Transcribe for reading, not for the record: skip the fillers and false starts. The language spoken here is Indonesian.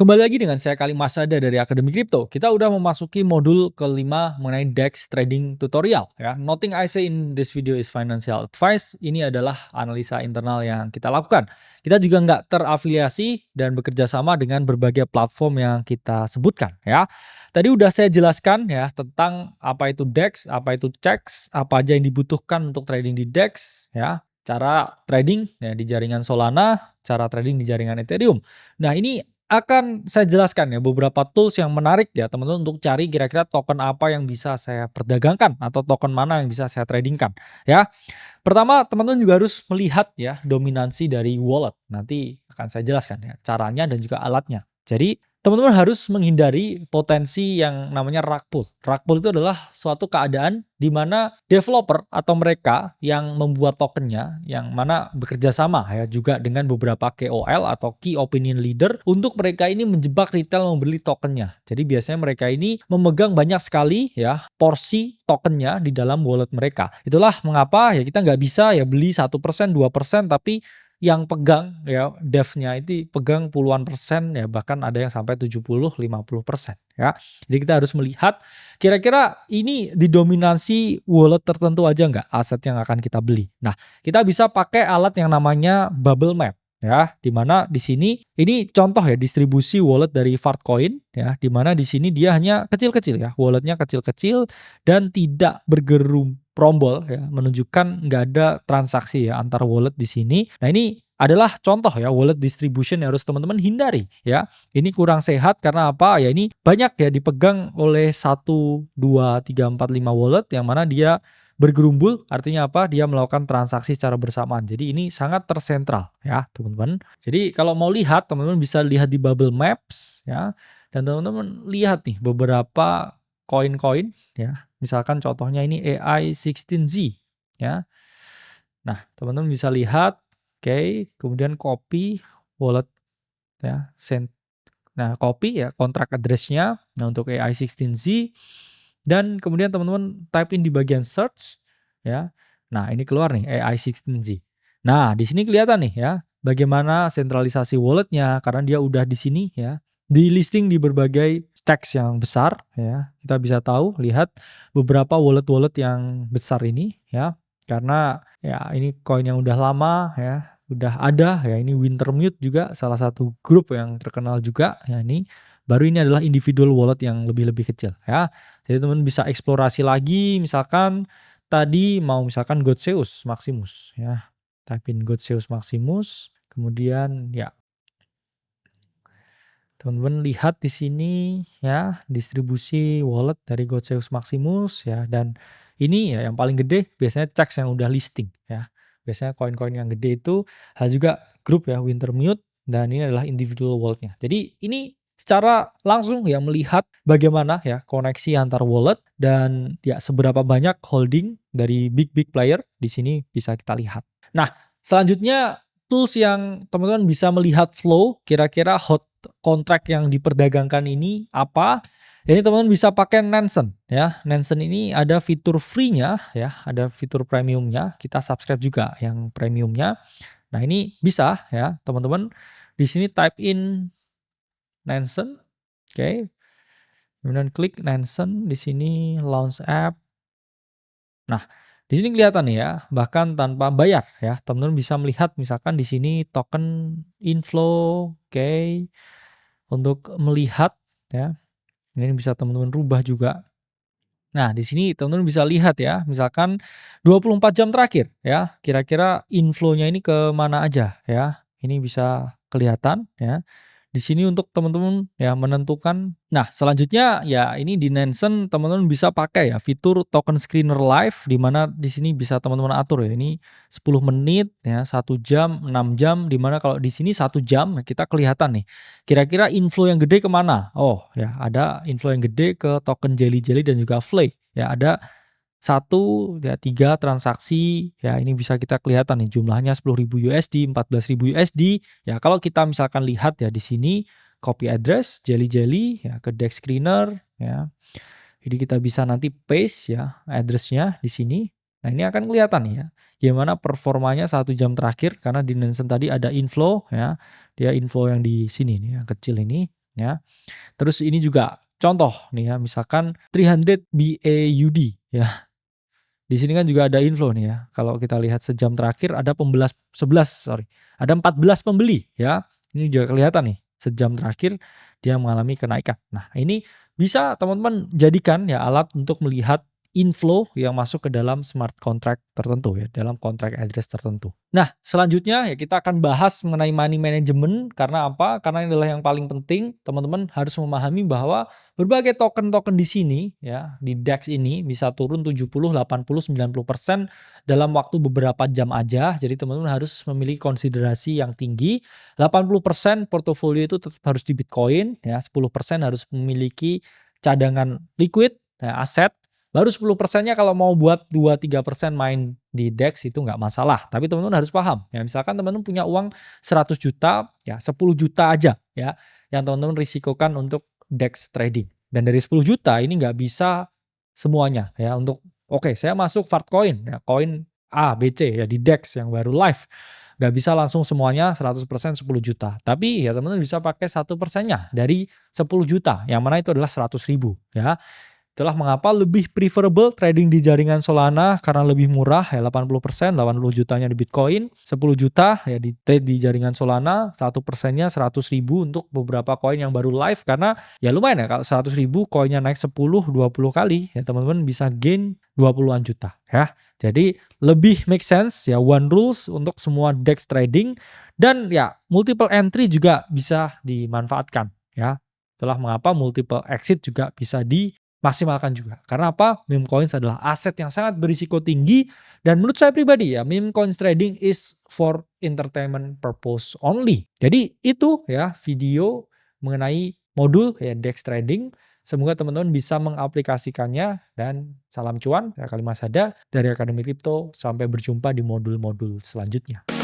Kembali lagi dengan saya Kali Masada dari Akademi Kripto. Kita udah memasuki modul kelima mengenai DEX trading tutorial ya. Nothing I say in this video is financial advice. Ini adalah analisa internal yang kita lakukan. Kita juga nggak terafiliasi dan bekerja sama dengan berbagai platform yang kita sebutkan ya. Tadi udah saya jelaskan ya tentang apa itu DEX, apa itu CEX, apa aja yang dibutuhkan untuk trading di DEX ya. Cara trading ya di jaringan Solana, cara trading di jaringan Ethereum. Nah, ini akan saya jelaskan ya beberapa tools yang menarik ya teman-teman untuk cari kira-kira token apa yang bisa saya perdagangkan atau token mana yang bisa saya tradingkan ya. Pertama teman-teman juga harus melihat ya dominansi dari wallet. Nanti akan saya jelaskan ya caranya dan juga alatnya. Jadi teman-teman harus menghindari potensi yang namanya rug pull. Rug pull itu adalah suatu keadaan di mana developer atau mereka yang membuat tokennya, yang mana bekerja sama ya juga dengan beberapa KOL atau Key Opinion Leader untuk mereka ini menjebak retail membeli tokennya. Jadi biasanya mereka ini memegang banyak sekali ya porsi tokennya di dalam wallet mereka. Itulah mengapa ya kita nggak bisa ya beli 1%, 2%, tapi yang pegang ya devnya itu pegang puluhan persen ya bahkan ada yang sampai 70-50% ya. Jadi kita harus melihat kira-kira ini didominasi wallet tertentu aja nggak aset yang akan kita beli. Nah, kita bisa pakai alat yang namanya bubble map ya, dimana di sini ini contoh ya distribusi wallet dari Fartcoin ya, dimana di sini dia hanya kecil-kecil ya, walletnya kecil-kecil dan tidak bergerombol ya, menunjukkan nggak ada transaksi ya antar wallet di sini. Nah, ini adalah contoh ya wallet distribution yang harus teman-teman hindari ya. Ini kurang sehat karena apa? Ya ini banyak ya dipegang oleh 1, 2, 3, 4, 5 wallet yang mana dia bergerumbul, artinya apa? Dia melakukan transaksi secara bersamaan. Jadi ini sangat tersentral ya, teman-teman. Jadi kalau mau lihat, teman-teman bisa lihat di Bubble Maps ya. Dan teman-teman lihat nih beberapa koin-koin ya. Misalkan contohnya ini AI16Z ya. Nah, teman-teman bisa lihat, oke, kemudian copy wallet ya, nah, copy ya kontrak address-nya. Nah, untuk AI16Z dan kemudian teman-teman type in di bagian search ya. Nah, ini keluar nih AI16Z. Nah, di sini kelihatan nih ya bagaimana sentralisasi walletnya karena dia udah di sini ya. Di listing di berbagai stacks yang besar ya. Kita bisa tahu lihat beberapa wallet-wallet yang besar ini ya. Karena ya ini koin yang udah lama ya, udah ada ya, ini Wintermute juga salah satu grup yang terkenal juga ya ini. Baru ini adalah individual wallet yang lebih-lebih kecil ya. Jadi teman bisa eksplorasi lagi misalkan tadi mau misalkan Godseus Maximus ya. Type in Godseus Maximus, kemudian ya teman-teman lihat di sini ya distribusi wallet dari Godseus Maximus ya, dan ini ya yang paling gede biasanya CEX yang udah listing ya. Biasanya koin-koin yang gede itu juga grup ya Wintermute, dan ini adalah individual walletnya. Jadi ini secara langsung ya melihat bagaimana ya koneksi antar wallet dan ya seberapa banyak holding dari big player di sini bisa kita lihat. Nah, selanjutnya tools yang teman-teman bisa melihat flow kira-kira hot kontrak yang diperdagangkan ini apa. Ini teman-teman bisa pakai Nansen ya. Nansen ini ada fitur free-nya ya, ada fitur premiumnya. Kita subscribe juga yang premiumnya. Nah, ini bisa ya teman-teman. Di sini type in Nansen, oke. Kemudian klik Nansen, di sini launch app. Nah, di sini kelihatan nih ya, bahkan tanpa bayar ya, teman-teman bisa melihat misalkan di sini token inflow, oke. Untuk melihat ya, ini bisa teman-teman rubah juga. Nah, di sini teman-teman bisa lihat ya, misalkan 24 jam terakhir ya, kira-kira inflow-nya ini ke mana aja ya. Ini bisa kelihatan ya. Di sini untuk teman-teman ya menentukan. Nah, selanjutnya ya ini di Nansen teman-teman bisa pakai ya fitur token screener live, di mana di sini bisa teman-teman atur ya. Ini 10 menit ya, 1 jam, 6 jam, di mana kalau di sini 1 jam kita kelihatan nih. Kira-kira inflow yang gede kemana? Oh ya, ada inflow yang gede ke token Jelly Jelly dan juga Flay. Ya, ada 3 transaksi ya, ini bisa kita kelihatan nih jumlahnya 10.000 USD, 14.000 USD. Ya, kalau kita misalkan lihat ya di sini copy address Jelly Jelly ya ke DEX screener ya. Jadi kita bisa nanti paste ya address-nya di sini. Nah, ini akan kelihatan ya gimana performanya 1 jam terakhir karena di Nansen tadi ada inflow ya. Dia inflow yang di sini nih yang kecil ini. ya. Terus ini juga contoh nih ya, misalkan 300 BAUD ya. Di sini kan juga ada inflow nih ya. Kalau kita lihat sejam terakhir ada 11 sorry, ada 14 pembeli ya. Ini juga kelihatan nih, sejam terakhir dia mengalami kenaikan. Nah, ini bisa teman-teman jadikan ya alat untuk melihat inflow yang masuk ke dalam smart contract tertentu ya, dalam contract address tertentu. Nah, selanjutnya ya kita akan bahas mengenai money management. Karena apa? Karena ini adalah yang paling penting. Teman-teman harus memahami bahwa berbagai token-token di sini ya, di DEX ini bisa turun 70, 80, 90% dalam waktu beberapa jam aja. Jadi teman-teman harus memiliki konsiderasi yang tinggi. 80% portofolio itu tetap harus di Bitcoin ya, 10% harus memiliki cadangan liquid ya, aset. Baru 10%-nya kalau mau buat 2-3% main di DEX itu nggak masalah. Tapi teman-teman harus paham ya, misalkan teman-teman punya uang 100 juta ya, 10 juta aja ya yang teman-teman risikokan untuk DEX trading. Dan dari 10 juta ini nggak bisa semuanya ya untuk oke, saya masuk Fartcoin ya, koin A, B, C ya di DEX yang baru live. Nggak bisa langsung semuanya 100% 10 juta. Tapi ya teman-teman bisa pakai 1%-nya dari 10 juta yang mana itu adalah 100.000 ya. Itulah mengapa lebih preferable trading di jaringan Solana karena lebih murah ya, 80%, 80 jutanya di Bitcoin, 10 juta ya di trade di jaringan Solana, 1%-nya 100.000 untuk beberapa koin yang baru live. Karena ya lumayan ya, kalau 100.000 koinnya naik 10-20 kali ya teman-teman bisa gain 20-an juta ya. Jadi lebih make sense ya, one rules untuk semua DEX trading, dan ya multiple entry juga bisa dimanfaatkan ya. Itulah mengapa multiple exit juga bisa maksimalkan juga. Karena apa? Meme coins adalah aset yang sangat berisiko tinggi, dan menurut saya pribadi ya, meme coins trading is for entertainment purpose only. Jadi itu ya video mengenai modul ya DEX trading. Semoga teman-teman bisa mengaplikasikannya, dan salam cuan ya, Kalimasada dari Akademi Kripto. Sampai berjumpa di modul-modul selanjutnya.